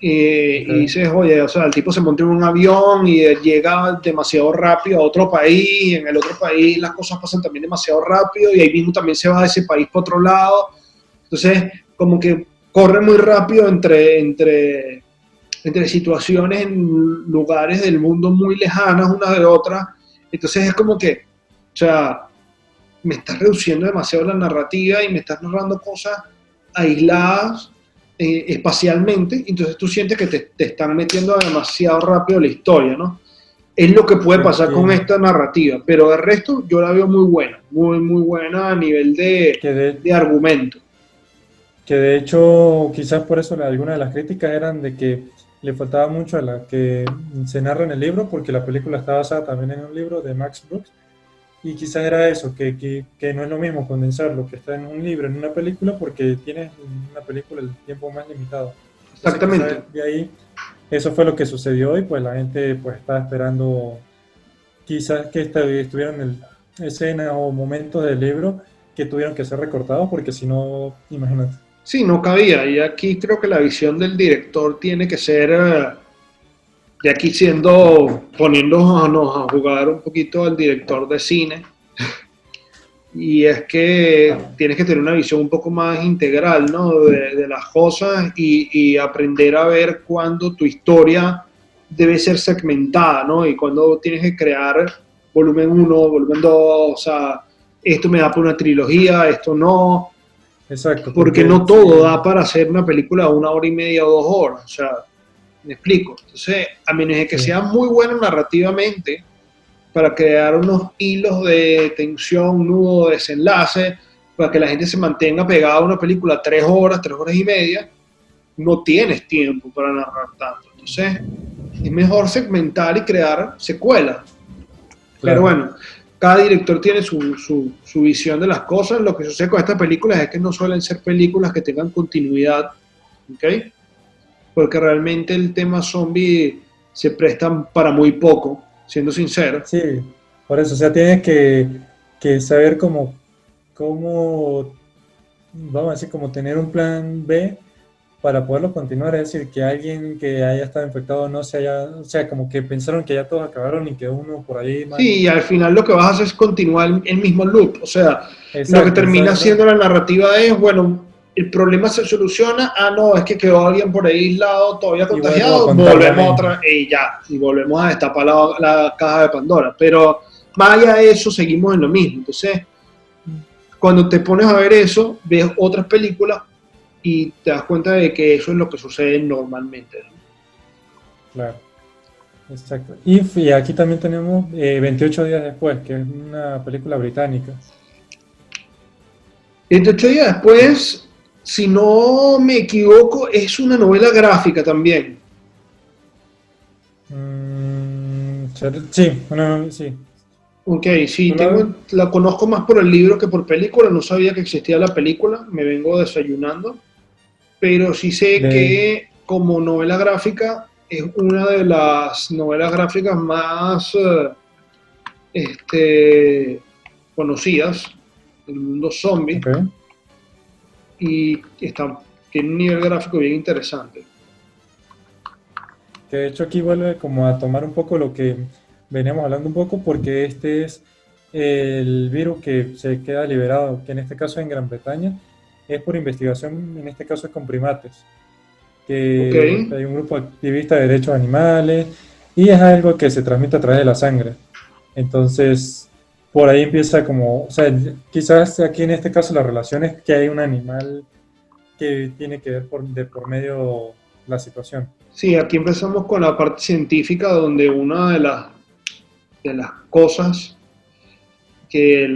y dices, oye, o sea, el tipo se monta en un avión y llega demasiado rápido a otro país, y en el otro país las cosas pasan también demasiado rápido, y ahí mismo también se va de ese país para otro lado, entonces como que corre muy rápido entre situaciones en lugares del mundo muy lejanas una de otra, entonces es como que, o sea, me estás reduciendo demasiado la narrativa y me estás narrando cosas aisladas espacialmente, entonces tú sientes que te están metiendo demasiado rápido la historia, ¿no? Es lo que puede pasar con esta narrativa, pero de resto yo la veo muy buena, muy buena a nivel de argumento. Que de hecho, quizás por eso algunas de las críticas eran de que le faltaba mucho a la que se narra en el libro, porque la película está basada también en un libro de Max Brooks. Y quizás era eso, que no es lo mismo condensar lo que está en un libro, en una película, porque tienes en una película el tiempo más limitado. Entonces, exactamente. De ahí, eso fue lo que sucedió y pues la gente pues estaba esperando quizás que estuvieran escenas o momentos del libro que tuvieron que ser recortados, porque si no, imagínate. Sí, no cabía. Y aquí creo que la visión del director tiene que ser... Y aquí poniéndonos a jugar un poquito al director de cine, y es que tienes que tener una visión un poco más integral, ¿no? De las cosas y aprender a ver cuándo tu historia debe ser segmentada, ¿no? Y cuándo tienes que crear volumen 1, volumen 2, o sea, esto me da para una trilogía, esto no. Exacto. Porque no todo da para hacer una película de 1 hora y media o 2 horas, o sea, me explico. Entonces, a menos de que sea muy bueno narrativamente, para crear unos hilos de tensión, nudo, desenlace, para que la gente se mantenga pegada a una película 3 horas, 3 horas y media, no tienes tiempo para narrar tanto. Entonces, es mejor segmentar y crear secuelas. Claro. Pero bueno, cada director tiene su visión de las cosas. Lo que sucede con estas películas es que no suelen ser películas que tengan continuidad, ¿ok? Porque realmente el tema zombie se presta para muy poco, siendo sincero. Sí, por eso, o sea, tienes que saber cómo, vamos a decir, como tener un plan B para poderlo continuar, es decir, que alguien que haya estado infectado no se haya, o sea, como que pensaron que ya todos acabaron y que uno por ahí... Sí, y al final lo que vas a hacer es continuar el mismo loop, o sea, exacto, lo que termina siendo la narrativa es, bueno, el problema se soluciona, no, es que quedó alguien por ahí aislado, todavía contagiado, volvemos otra, y ya, y volvemos a destapar la caja de Pandora, pero más allá de eso, seguimos en lo mismo. Entonces, cuando te pones a ver eso, ves otras películas y te das cuenta de que eso es lo que sucede normalmente, ¿no? Claro, exacto. Y aquí también tenemos 28 días después, que es una película británica. 28 días después, si no me equivoco, es una novela gráfica también. Sí, sí. Ok, sí, la conozco más por el libro que por película, no sabía que existía la película, me vengo desayunando, pero sí sé que como novela gráfica es una de las novelas gráficas más conocidas del mundo zombie, okay. Y tiene un nivel gráfico bien interesante. Que de hecho aquí vuelve como a tomar un poco lo que veníamos hablando un poco, porque este es el virus que se queda liberado, que en este caso en Gran Bretaña es por investigación, en este caso es con primates, que hay un grupo activista de derechos animales y es algo que se transmite a través de la sangre. Entonces, por ahí empieza como, o sea, quizás aquí en este caso la relación es que hay un animal que tiene que ver de por medio la situación. Sí, aquí empezamos con la parte científica, donde una de las cosas de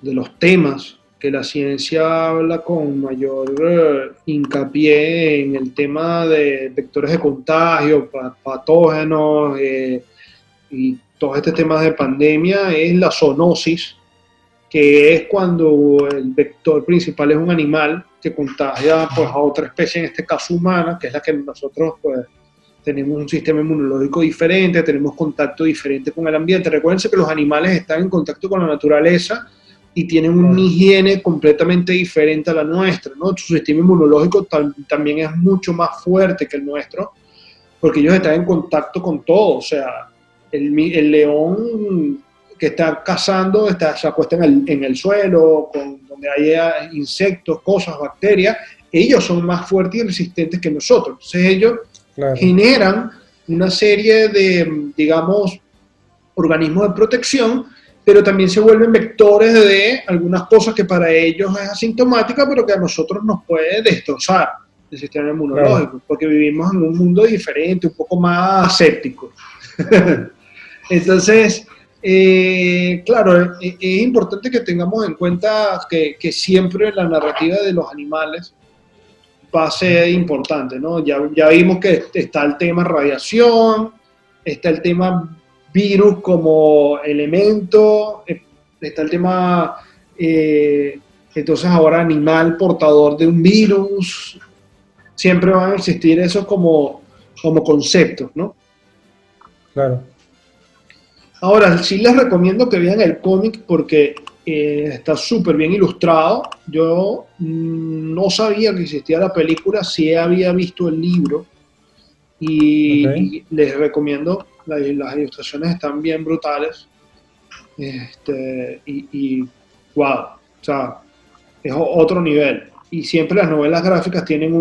los temas que la ciencia habla con mayor hincapié en el tema de vectores de contagio, patógenos y todo este tema de pandemia es la zoonosis, que es cuando el vector principal es un animal que contagia pues, a otra especie, en este caso humana, que es la que nosotros pues, tenemos un sistema inmunológico diferente, tenemos contacto diferente con el ambiente. Recuérdense que los animales están en contacto con la naturaleza y tienen una higiene completamente diferente a la nuestra, ¿no? Su sistema inmunológico también es mucho más fuerte que el nuestro, porque ellos están en contacto con todo. O sea, el león que está cazando se acuesta en el suelo, donde hay insectos, cosas, bacterias. Ellos son más fuertes y resistentes que nosotros. Entonces ellos generan una serie de, digamos, organismos de protección, pero también se vuelven vectores de algunas cosas que para ellos es asintomática, pero que a nosotros nos puede destrozar el sistema inmunológico, porque vivimos en un mundo diferente, un poco más aséptico. Entonces, claro, es importante que tengamos en cuenta que siempre la narrativa de los animales va a ser importante, ¿no? Ya vimos que está el tema radiación, está el tema virus como elemento, está el tema, entonces ahora animal portador de un virus, siempre van a existir esos como conceptos, ¿no? Claro. Ahora, sí les recomiendo que vean el cómic porque está súper bien ilustrado. Yo no sabía que existía la película, sí había visto el libro y les recomiendo, las ilustraciones están bien brutales y wow, o sea, es otro nivel. Y siempre las novelas gráficas tienen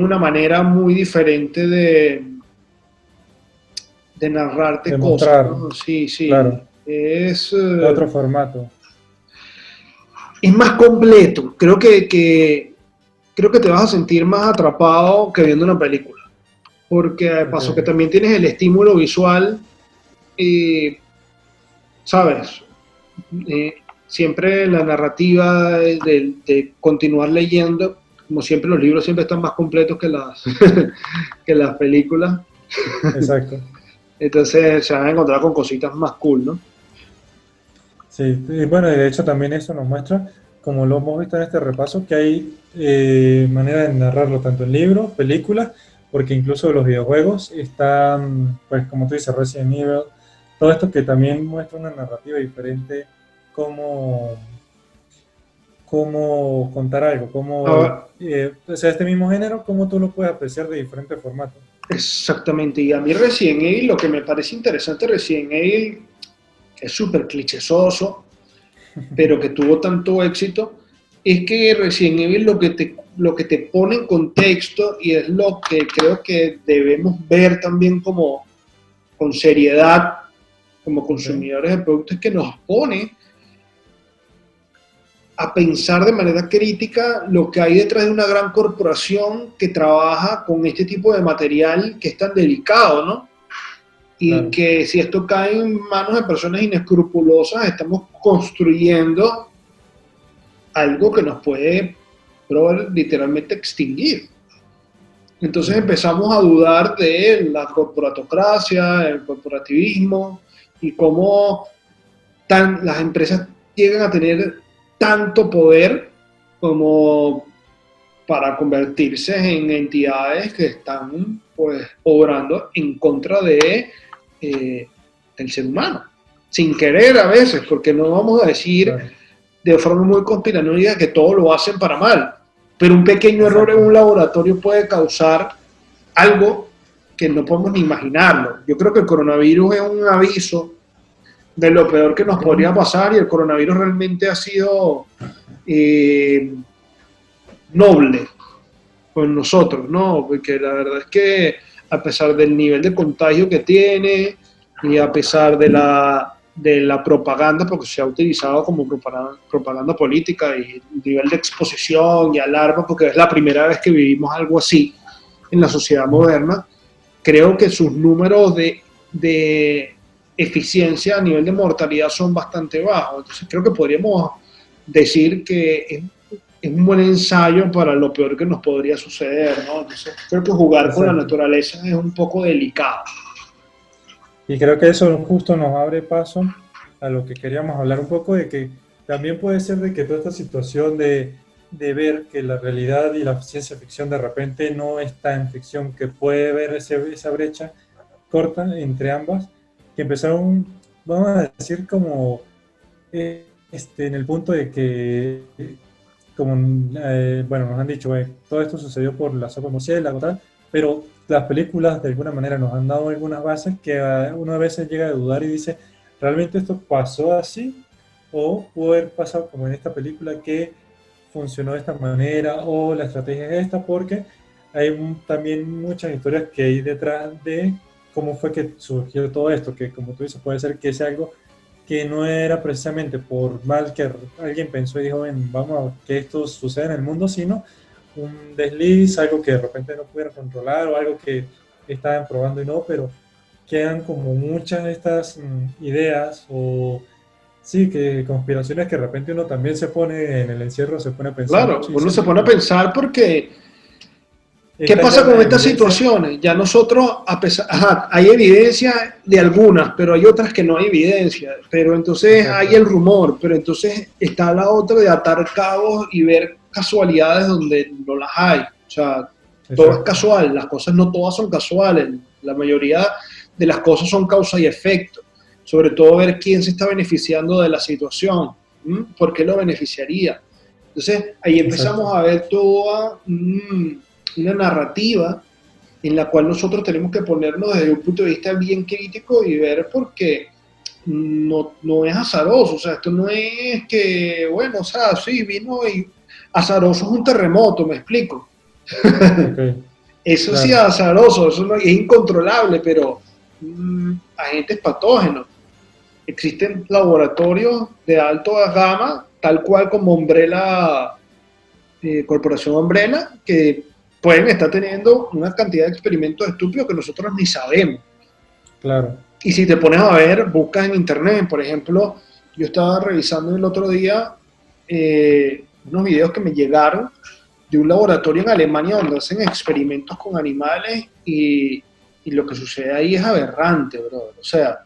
una manera muy diferente de narrarte De cosas, mostrar, ¿no? Sí, sí. claro, Es, otro formato. es más completo. Creo que te vas a sentir más atrapado que viendo una película. Porque pasó que Okay. también tienes el estímulo visual, y, ¿sabes? Siempre la narrativa de continuar leyendo, como siempre los libros siempre están más completos que que las películas. Exacto. Entonces se van a encontrar con cositas más cool, ¿no? Sí, y bueno, y de hecho también eso nos muestra, como lo hemos visto en este repaso, que hay manera de narrarlo tanto en libros, películas, porque incluso los videojuegos están, pues como tú dices, Resident Evil, todo esto que también muestra una narrativa diferente, cómo, cómo contar algo, cómo, Ah, o sea, este mismo género, cómo tú lo puedes apreciar de diferentes formatos. exactamente. Y a mí Resident Evil, lo que me parece interesante de Resident Evil, que es súper clichésoso, pero que tuvo tanto éxito, es que Resident Evil lo que te pone en contexto y es lo que creo que debemos ver también como con seriedad como ¿Ok? consumidores de productos, que nos pone a pensar de manera crítica lo que hay detrás de una gran corporación que trabaja con este tipo de material que es tan delicado, ¿no? Y Claro, que si esto cae en manos de personas inescrupulosas, estamos construyendo algo que nos puede literalmente extinguir. Entonces sí, empezamos a dudar de la corporatocracia, el corporativismo y cómo las empresas llegan a tener tanto poder como para convertirse en entidades que están pues obrando en contra de el ser humano, sin querer a veces, porque no vamos a decir claro, de forma muy conspiranoica que todo lo hacen para mal, pero un pequeño error en exacto. un laboratorio puede causar algo que no podemos ni imaginarlo. Yo creo que el coronavirus es un aviso de lo peor que nos podría pasar, y el coronavirus realmente ha sido eh, noble con nosotros, ¿no? Porque la verdad es que a pesar del nivel de contagio que tiene y a pesar de la propaganda, porque se ha utilizado como propaganda política, y nivel de exposición y alarma, porque es la primera vez que vivimos algo así en la sociedad moderna, creo que sus números de eficiencia a nivel de mortalidad son bastante bajos. Entonces creo que podríamos decir que es un buen ensayo para lo peor que nos podría suceder, ¿no? Entonces creo que jugar con la Exacto. naturaleza es un poco delicado. Y creo que eso justo nos abre paso a lo que queríamos hablar un poco, de que también puede ser de que toda esta situación de ver que la realidad y la ciencia ficción de repente no está en ficción, que puede ver esa brecha corta entre ambas, que empezaron, vamos a decir, como en el punto de que, como bueno, nos han dicho, todo esto sucedió por la sopa murciélago, tal, pero las películas de alguna manera nos han dado algunas bases que uno a veces llega a dudar y dice, ¿realmente esto pasó así? ¿O pudo haber pasado como en esta película, que funcionó de esta manera, o la estrategia es esta? Porque hay también muchas historias que hay detrás de cómo fue que surgió todo esto, que como tú dices, puede ser que sea algo que no era precisamente por mal que alguien pensó y dijo, ven, vamos a que esto suceda en el mundo, sino un desliz, algo que de repente no pudieron controlar o algo que estaban probando y no, pero quedan como muchas de estas ideas o sí, que conspiraciones que de repente uno también se pone en el encierro, se pone a pensar Claro, mucho y uno dice, se pone a pensar porque ¿qué está ya pasa con la estas evidencia, situaciones? Ya nosotros, a pesar, ajá, hay evidencia de algunas, pero hay otras que no hay evidencia. Pero entonces hay exacto, el rumor, pero entonces está la otra de atar cabos y ver casualidades donde no las hay. O sea, todo es exacto, casual, las cosas no todas son casuales, la mayoría de las cosas son causa y efecto. Sobre todo ver quién se está beneficiando de la situación, por qué lo beneficiaría. Entonces ahí exacto, empezamos a ver toda una narrativa en la cual nosotros tenemos que ponernos desde un punto de vista bien crítico y ver por qué no es azaroso, o sea, esto no es que, bueno, o sea, sí, vino y azaroso es un terremoto, me explico. Okay. Eso Claro. sí es azaroso, eso no, es incontrolable, pero agentes patógenos. Existen laboratorios de alta gama, tal cual como Umbrella, Corporación Umbrella, que pueden estar teniendo una cantidad de experimentos estúpidos que nosotros ni sabemos. Claro. Y si te pones a ver, buscas en internet, por ejemplo, yo estaba revisando el otro día unos videos que me llegaron de un laboratorio en Alemania donde hacen experimentos con animales y lo que sucede ahí es aberrante, brother. O sea,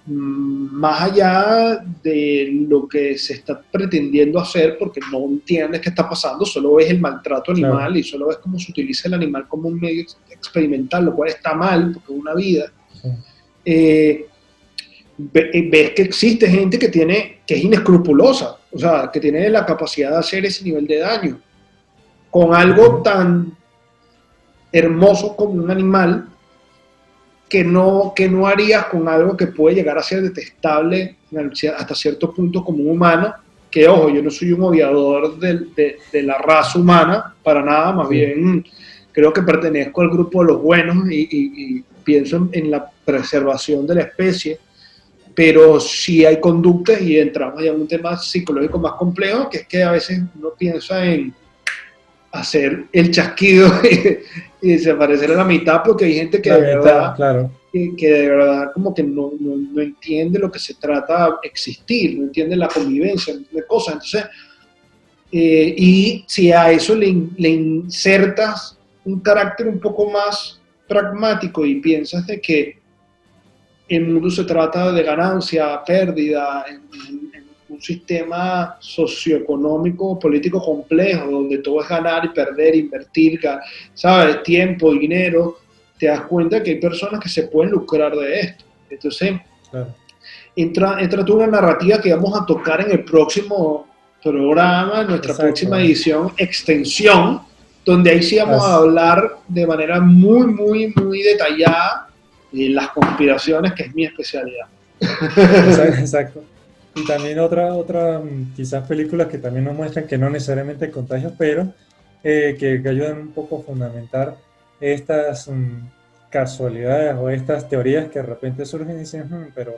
más allá de lo que se está pretendiendo hacer, porque no entiendes qué está pasando, solo ves el maltrato animal, claro, y solo ves cómo se utiliza el animal como un medio experimental, lo cual está mal, porque es una vida. Sí. Ves que existe gente que es inescrupulosa, o sea, que tiene la capacidad de hacer ese nivel de daño con algo tan hermoso como un animal, que no harías con algo que puede llegar a ser detestable hasta cierto punto como un humano, que ojo, yo no soy un odiador de la raza humana, para nada, más bien creo que pertenezco al grupo de los buenos y pienso en la preservación de la especie, pero sí hay conductas y entramos ya en un tema psicológico más complejo, que es que a veces uno piensa en hacer el chasquido y desaparecer a la mitad, porque hay gente que de verdad, claro, que de verdad como que no entiende lo que se trata de existir, no entiende la convivencia, no entiende cosas. Entonces, y si a eso le insertas un carácter un poco más pragmático y piensas de que el mundo se trata de ganancia, pérdida, en un sistema socioeconómico, político complejo, donde todo es ganar y perder, invertir, ¿sabes? Tiempo, dinero, te das cuenta que hay personas que se pueden lucrar de esto. Entonces, claro, entra toda una narrativa que vamos a tocar en el próximo programa, en nuestra próxima edición, Extensión, donde ahí sí vamos a hablar de manera muy, muy, muy detallada de las conspiraciones, que es mi especialidad. Exacto. Y también otra quizás películas que también nos muestran que no necesariamente contagios, pero que ayudan un poco a fundamentar estas casualidades o estas teorías que de repente surgen y dicen, pero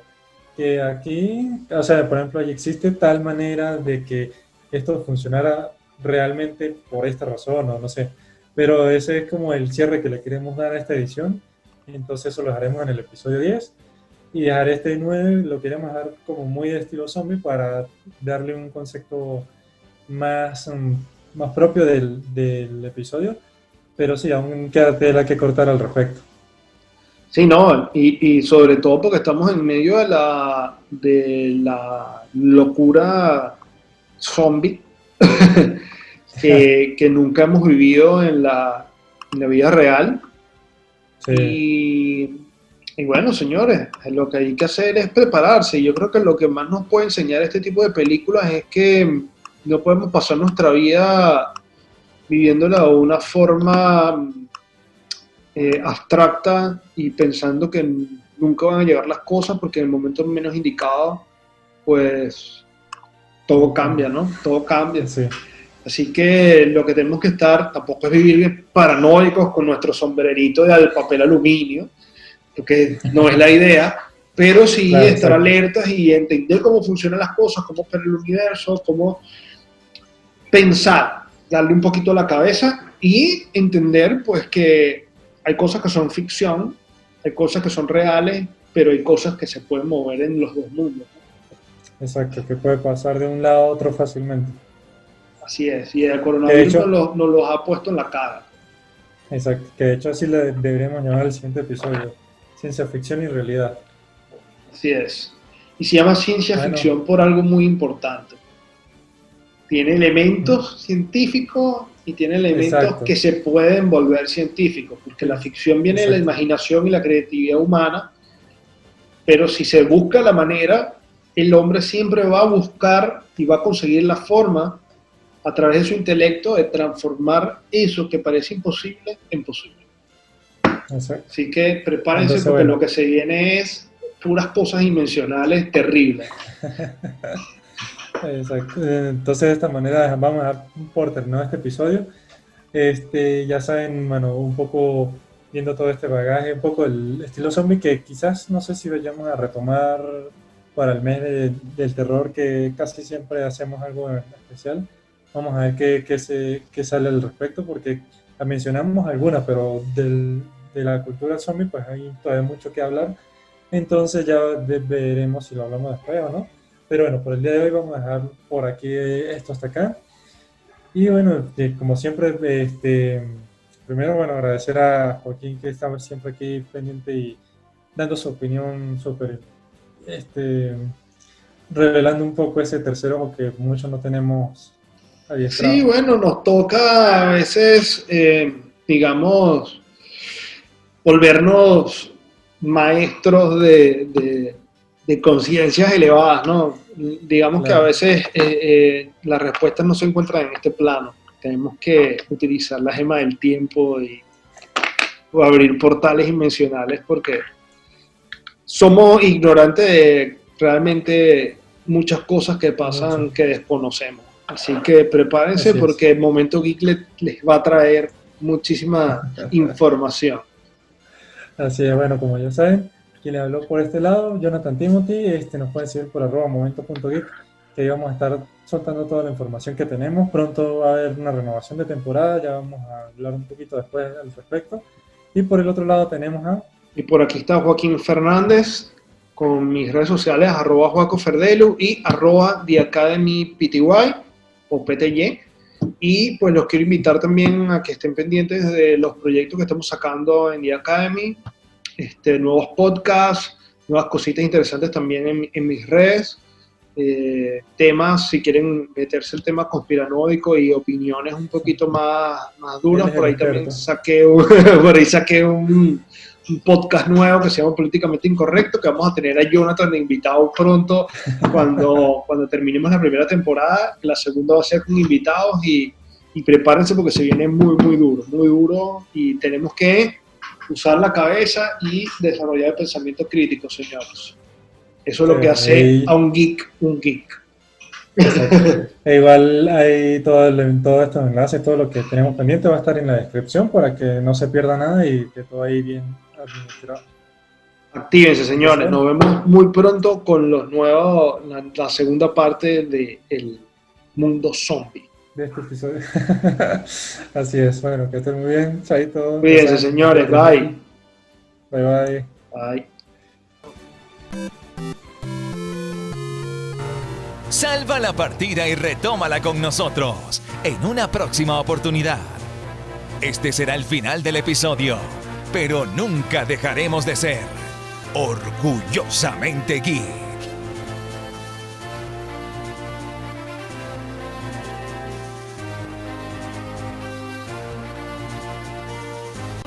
que aquí, o sea, por ejemplo, existe tal manera de que esto funcionara realmente por esta razón, o no sé. Pero ese es como el cierre que le queremos dar a esta edición. Entonces eso lo haremos en el episodio 10. Y dejar este 9 lo queremos dejar como muy de estilo zombie para darle un concepto más propio del episodio, pero sí, aún queda tela que cortar al respecto. Sí, no, y sobre todo porque estamos en medio de la locura zombie que nunca hemos vivido en la vida real. Sí. Y bueno, señores, lo que hay que hacer es prepararse. Yo creo que lo que más nos puede enseñar este tipo de películas es que no podemos pasar nuestra vida viviéndola de una forma abstracta y pensando que nunca van a llegar las cosas, porque en el momento menos indicado, pues todo cambia, ¿no? Todo cambia. Sí. Así que lo que tenemos que estar, tampoco es vivir paranoicos con nuestro sombrerito de papel aluminio, porque no es la idea, pero sí claro, estar alertas y entender cómo funcionan las cosas, cómo opera el universo, cómo pensar, darle un poquito a la cabeza y entender pues que hay cosas que son ficción, hay cosas que son reales, pero hay cosas que se pueden mover en los dos mundos, ¿no? Exacto, que puede pasar de un lado a otro fácilmente. Así es, y el coronavirus nos los ha puesto en la cara. Exacto, que de hecho así le deberíamos llamar al siguiente episodio, ciencia ficción y realidad. Así es, y se llama ciencia ficción por algo muy importante. Tiene elementos científicos y tiene elementos que se pueden volver científicos, porque la ficción viene de la imaginación y la creatividad humana, pero si se busca la manera, el hombre siempre va a buscar y va a conseguir la forma, a través de su intelecto, de transformar eso que parece imposible en posible. Así que prepárense, porque lo que se viene es puras cosas dimensionales terribles. Exacto. Entonces, de esta manera vamos a dar por terminado este episodio. Ya saben, bueno, un poco viendo todo este bagaje, un poco el estilo zombie, que quizás no sé si vayamos a retomar para el mes del terror, que casi siempre hacemos algo especial. Vamos a ver qué sale al respecto, porque mencionamos algunas, pero de la cultura zombie pues hay todavía mucho que hablar. Entonces ya veremos si lo hablamos después o no. Pero bueno, por el día de hoy vamos a dejar por aquí esto hasta acá. Y bueno, como siempre, primero, bueno, agradecer a Joaquín, que está siempre aquí pendiente y dando su opinión súper, revelando un poco ese tercer ojo que muchos no tenemos adiestrado. Sí, bueno, nos toca a veces, digamos, volvernos maestros de conciencias elevadas, ¿no? Digamos que a veces las respuestas no se encuentran en este plano. Tenemos que utilizar la gema del tiempo o abrir portales dimensionales, porque somos ignorantes de realmente muchas cosas que pasan que desconocemos. Así que prepárense, porque el Momento Geek les va a traer muchísima información. Así es, bueno, como ya saben, quien le habló por este lado, Jonathan Timothy, nos pueden seguir por @momento.geek, que ahí vamos a estar soltando toda la información que tenemos. Pronto va a haber una renovación de temporada, ya vamos a hablar un poquito después al respecto. Y por el otro lado tenemos Y por aquí está Joaquín Fernández, con mis redes sociales, @JoacoFerdelu y @TheAcademyPty o PTY. Y pues los quiero invitar también a que estén pendientes de los proyectos que estamos sacando en The Academy, nuevos podcasts, nuevas cositas interesantes también en mis redes, temas, si quieren meterse el tema conspiranoico y opiniones un poquito más duras, por ahí también saqué un podcast nuevo que se llama Políticamente Incorrecto, que vamos a tener a Jonathan de invitado pronto cuando terminemos la primera temporada. La segunda va a ser con invitados y prepárense, porque se viene muy duro, y tenemos que usar la cabeza y desarrollar el pensamiento crítico, señores. Eso es lo que hace a un geek un geek. Igual hay todos estos enlaces, todo lo que tenemos pendiente va a estar en la descripción para que no se pierda nada y que todo ahí bien administrado. Actívense, señores. Nos vemos muy pronto con los nuevos, la segunda parte de El Mundo Zombie. De este episodio. Así es. Bueno, que estén muy bien. Chaito. Cuídense, señores. Bye. Bye. Bye. Salva la partida y retómala con nosotros en una próxima oportunidad. Este será el final del episodio, pero nunca dejaremos de ser orgullosamente geek.